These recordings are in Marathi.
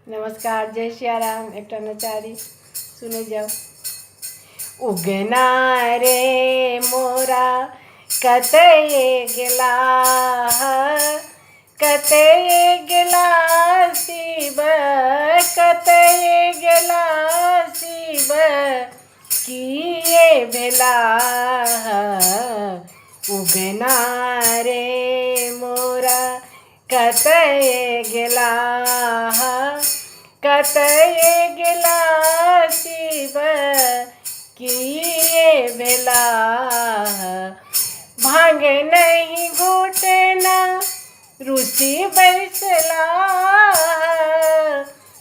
नमस्कार, जय सियाराम। एक नचारी सुने जाओ। उगना रे मोरा कतये गेला, कतये गेला शिव, कतये गेला शिव, किये भेला। उगना रे मोरा कतये गेला, कतये गेला शिव, किये भेला। भांग नहीं घोटना रुसी बैसला,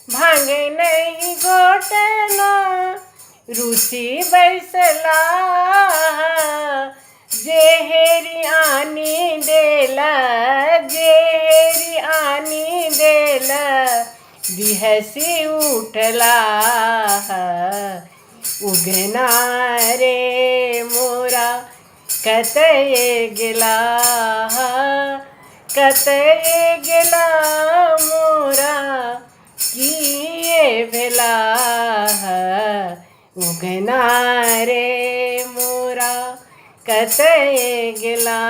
भांग नहीं घोटना रुसी बैसला। जेहेरी आनी देला, जेहेरी आनी देला, बिहसी उठला। उगना रे मोरा कतये गेला, कतये गेला मोरा, किये भेला। उगना रे मोरा कतये गेला।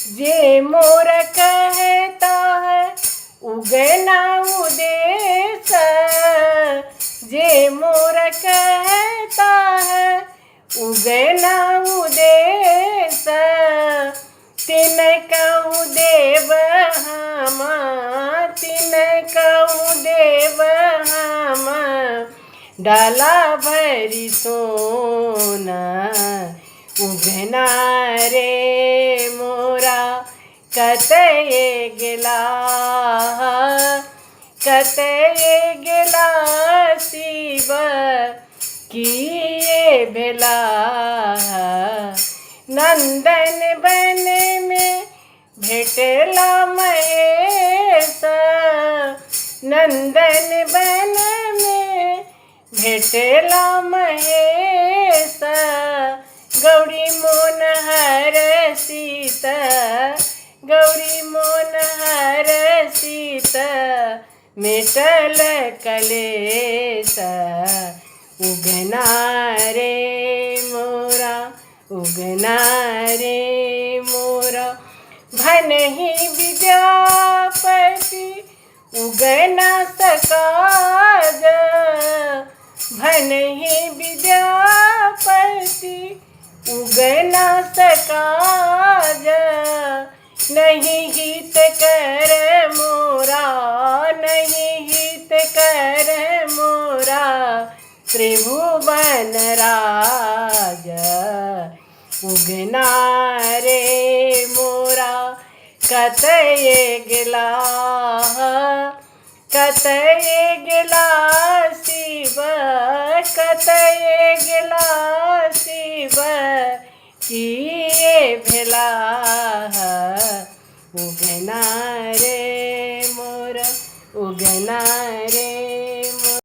जे मोर कहता है उगना उदेश, जे मोर कहता है उगना उदेश, तिन कहूँ देव हम, तिन कहूँ देव हम, डाला भरी सोना। उगना रे मोरा कतये गेला, कतये गेला शिव, किये भेला। नंदन बन में भेटला महेश, नंदन बन में भेटला महेश, गौरी मोन हर सीता, गौरी मोन हर सीता, मिटल कलेश। उगना रे मोरा, उगना रे मोरा, भनहि विद्यापति उगना सकाज, भनहि विद्यापति उगना सकाज। नहीं हित कर मोरा, नहीं हित कर मोरा, त्रिभुवन राज। उगना रे मोरा कतये गेला, कतये गेला शिव, कतये गेला शिव, किये भेला। उगना रे मोरा, उगना रे